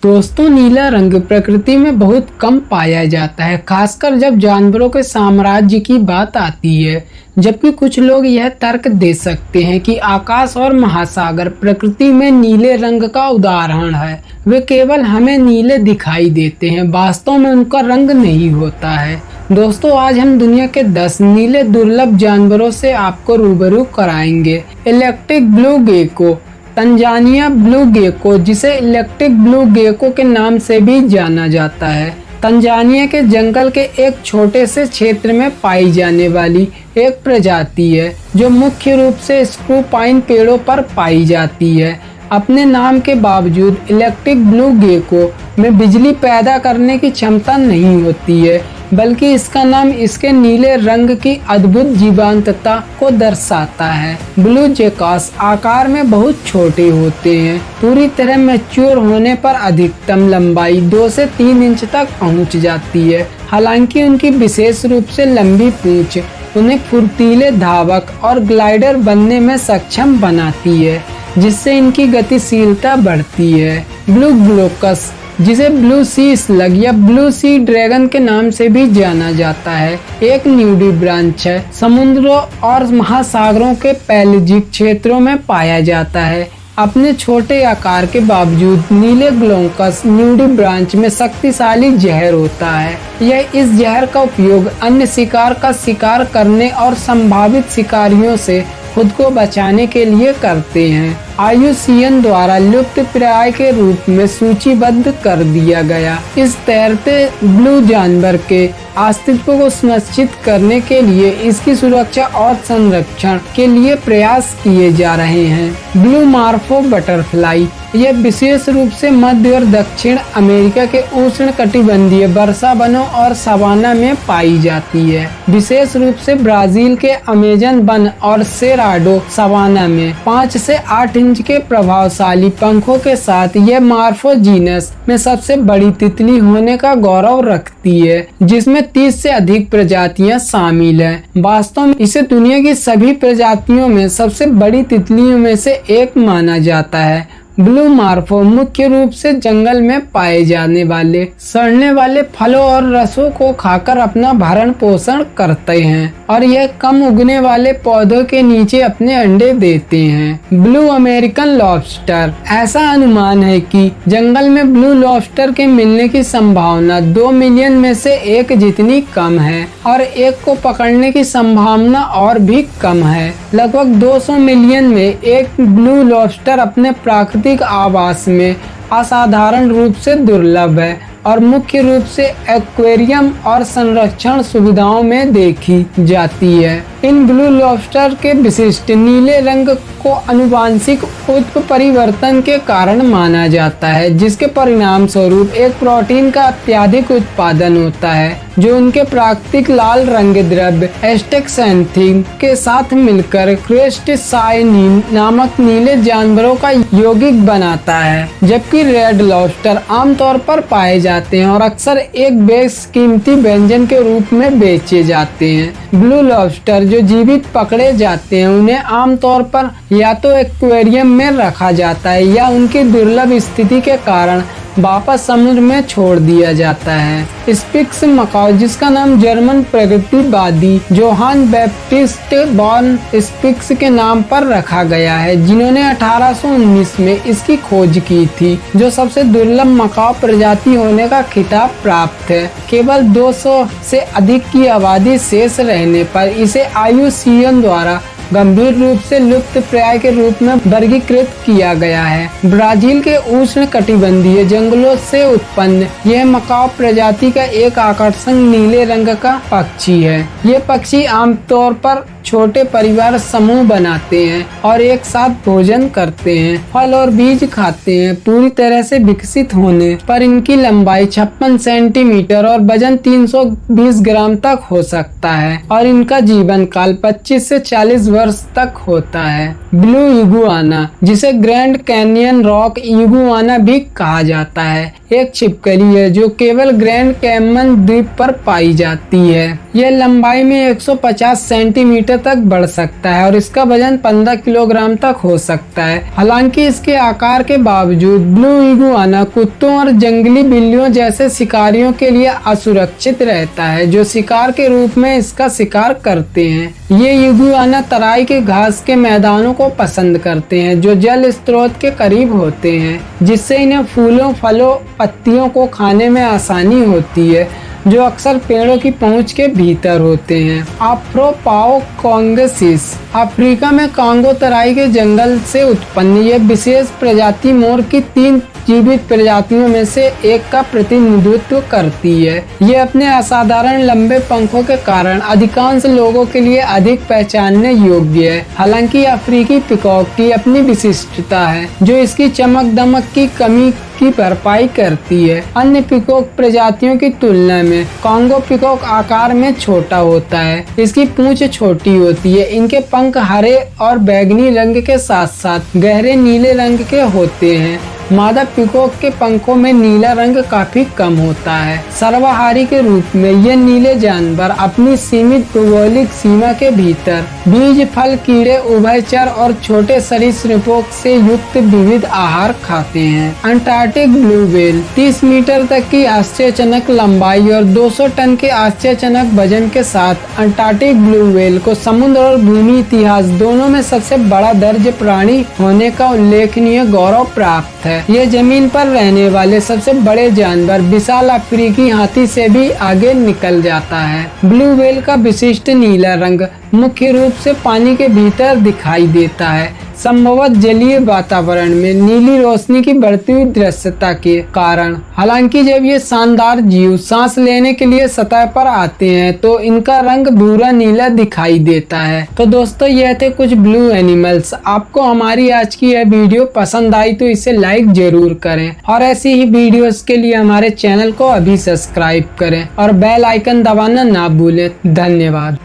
दोस्तों, नीला रंग प्रकृति में बहुत कम पाया जाता है, खासकर जब जानवरों के साम्राज्य की बात आती है। जबकि कुछ लोग यह तर्क दे सकते हैं कि आकाश और महासागर प्रकृति में नीले रंग का उदाहरण है। वे केवल हमें नीले दिखाई देते हैं, वास्तव में उनका रंग नहीं होता है। दोस्तों, आज हम दुनिया के 10 नीले दुर्लभ जानवरों से आपको रूबरू कराएंगे। Electric blue gecko. Tanzania blue gecko, जिसे इलेक्ट्रिक ब्लू गेको के नाम से भी जाना जाता है, तंजानिया के जंगल के एक छोटे से क्षेत्र में पाई जाने वाली एक प्रजाति है जो मुख्य रूप से स्क्रू पाइन पेड़ों पर पाई जाती है। अपने नाम के बावजूद इलेक्ट्रिक ब्लू गेको में बिजली पैदा करने की क्षमता नहीं होती है, बल्कि इसका नाम इसके नीले रंग की अद्भुत जीवंतता को दर्शाता है। ब्लू जैकस आकार में बहुत छोटे होते हैं। पूरी तरह मैच्योर होने पर अधिकतम लंबाई 2 से 3 इंच तक पहुंच जाती है। हालांकि उनकी विशेष रूप से लंबी पूंछ उन्हें फुर्तीले धावक और ग्लाइडर बनने में सक्षम बनाती है, जिससे इनकी गतिशीलता बढ़ती है। ब्लू ग्लोकस, जिसे ब्लू सी स्लग या ब्लू सी ड्रैगन के नाम से भी जाना जाता है, एक न्यूडिब्रांच है। समुद्रों और महासागरों के पेलजिक क्षेत्रों में पाया जाता है। अपने छोटे आकार के बावजूद नीले ग्लोकस न्यूडिब्रांच में शक्तिशाली जहर होता है। यह इस जहर का उपयोग अन्य शिकार का शिकार करने और संभावित शिकारियों से खुद को बचाने के लिए करते हैं। IUCN द्वारा लुप्त प्राय के रूप में सूचीबद्ध कर दिया गया। इस तैरते ब्लू जानवर के अस्तित्व को सुनिश्चित करने के लिए इसकी सुरक्षा और संरक्षण के लिए प्रयास किए जा रहे हैं। ब्लू मार्फो बटरफ्लाई, यह विशेष रूप से मध्य और दक्षिण अमेरिका के उष्णकटिबंधीय वर्षा वनों और सवाना में पाई जाती है। विशेष रूप से ब्राजील के अमेजन वन और सेराडो सवाना में 5 से 8 इंच के प्रभावशाली पंखों के साथ यह मार्फो जीनस में सबसे बड़ी तितली होने का गौरव रखती है, जिसमें 30 से अधिक प्रजातियां शामिल हैं। वास्तव में इसे दुनिया की सभी प्रजातियों में सबसे बड़ी तितलियों में से एक माना जाता है। ब्लू मार्फो मुख्य रूप से जंगल में पाए जाने वाले सड़ने वाले फलों और रसों को खाकर अपना भरण पोषण करते हैं और यह कम उगने वाले पौधों के नीचे अपने अंडे देते हैं। ब्लू अमेरिकन लॉबस्टर, ऐसा अनुमान है कि जंगल में ब्लू लॉबस्टर के मिलने की संभावना 2 मिलियन में से 1 जितनी कम है और एक को पकड़ने की संभावना और भी कम है। लगभग 200 मिलियन में एक ब्लू लॉबस्टर अपने प्राकृतिक आवास में असाधारण रूप से दुर्लभ है और मुख्य रूप से एक्वेरियम और संरक्षण सुविधाओं में देखी जाती है। इन ब्लू लॉबस्टर के विशिष्ट नीले रंग को आनुवंशिक उत्परिवर्तन के कारण माना जाता है, जिसके परिणाम स्वरूप एक प्रोटीन का अत्यधिक उत्पादन होता है जो उनके प्राकृतिक लाल रंग द्रव्य एस्टेक्सैंथिन के साथ मिलकर क्रेस्टिसाइनिन नामक नीले जानवरों का यौगिक बनाता है। जबकि रेड लॉबस्टर आमतौर पर पाए जाते हैं और अक्सर एक बेस कीमती व्यंजन के रूप में बेचे जाते हैं। ब्लू लॉबस्टर जो जीवित पकड़े जाते हैं उन्हें आमतौर पर या तो एक्वेरियम में रखा जाता है या उनकी दुर्लभ स्थिति के कारण वापस समुद्र में छोड़ दिया जाता है। स्पिक्स मकाओ, जिसका नाम जर्मन प्रगतिवादी जोहान बैप्टिस्ट वॉन स्पिक्स के नाम पर रखा गया है, जिन्होंने 1819 में इसकी खोज की थी, जो सबसे दुर्लभ मकाओ प्रजाति होने का खिताब प्राप्त है। केवल 200 से अधिक की आबादी शेष रहने पर इसे IUCN द्वारा गंभीर रूप से लुप्त प्राय के रूप में वर्गीकृत किया गया है। ब्राजील के उष्णकटिबंधीय जंगलों से उत्पन्न यह मकाओ प्रजाति का एक आकर्षक नीले रंग का पक्षी है। ये पक्षी आमतौर पर छोटे परिवार समूह बनाते हैं और एक साथ भोजन करते हैं, फल और बीज खाते हैं। पूरी तरह से विकसित होने पर इनकी लंबाई 56 सेंटीमीटर और वजन 320 ग्राम तक हो सकता है और इनका जीवन काल 25 से 40 वर्ष तक होता है। ब्लू इगुआना, जिसे ग्रैंड कैनियन रॉक इगुआना भी कहा जाता है, एक छिपकली है जो केवल ग्रैंड कैमन द्वीप पर पाई जाती है। यह लंबाई में 150 सेंटीमीटर मीटर तक बढ़ सकता है और इसका वजन 15 किलोग्राम तक हो सकता है। हालांकि इसके आकार के बावजूद ब्लू इगुआना कुत्तों और जंगली बिल्लियों जैसे शिकारियों के लिए असुरक्षित रहता है, जो शिकार के रूप में इसका शिकार करते हैं। ये इगुआना तराई के घास के मैदानों को पसंद करते हैं जो जल स्रोत के करीब होते हैं, जिससे इन्हें फूलों, फलों, पत्तियों को खाने में आसानी होती है जो अक्सर पेड़ों की पहुंच के भीतर होते हैं। अफ्रोपाओकोंगेसिस अफ्रीका में कांगो तराई के जंगल से उत्पन्न यह विशेष प्रजाति मोर की 3 जीवित प्रजातियों में से एक का प्रतिनिधित्व करती है। ये अपने असाधारण लंबे पंखों के कारण अधिकांश लोगों के लिए अधिक पहचानने योग्य है। हालांकि अफ्रीकी पीकॉक की अपनी विशिष्टता है जो इसकी चमक दमक की कमी की भरपाई करती है। अन्य पीकॉक प्रजातियों की तुलना में कांगो पीकॉक आकार में छोटा होता है। इसकी पूंछ छोटी होती है। इनके पंख हरे और बैंगनी रंग के साथ साथ गहरे नीले रंग के होते हैं। मादा पीकॉक के पंखों में नीला रंग काफी कम होता है। सर्वाहारी के रूप में ये नीले जानवर अपनी सीमित भौगोलिक सीमा के भीतर बीज, फल, कीड़े, उभयचर और छोटे सरीसृपों से युक्त विविध आहार खाते हैं। अंटार्कटिक ब्लू व्हेल 30 मीटर तक की आश्चर्यजनक लंबाई और 200 टन के आश्चर्यजनक वजन के साथ अंटार्कटिक ब्लू व्हेल को समुद्र और भूमि इतिहास दोनों में सबसे बड़ा दर्ज प्राणी होने का उल्लेखनीय गौरव प्राप्त है। ये जमीन पर रहने वाले सबसे बड़े जानवर विशाल अफ्रीकी हाथी से भी आगे निकल जाता है। ब्लू व्हेल का विशिष्ट नीला रंग मुख्य रूप से पानी के भीतर दिखाई देता है, संभवत जलीय वातावरण में नीली रोशनी की बढ़ती हुई दृश्यता के कारण। हालांकि जब ये शानदार जीव सांस लेने के लिए सतह पर आते हैं तो इनका रंग भूरा नीला दिखाई देता है। तो दोस्तों, यह थे कुछ ब्लू एनिमल्स। आपको हमारी आज की यह वीडियो पसंद आई तो इसे लाइक जरूर करें और ऐसी ही वीडियोस के लिए हमारे चैनल को अभी सब्सक्राइब करें और बेल आइकन दबाना ना भूलें। धन्यवाद।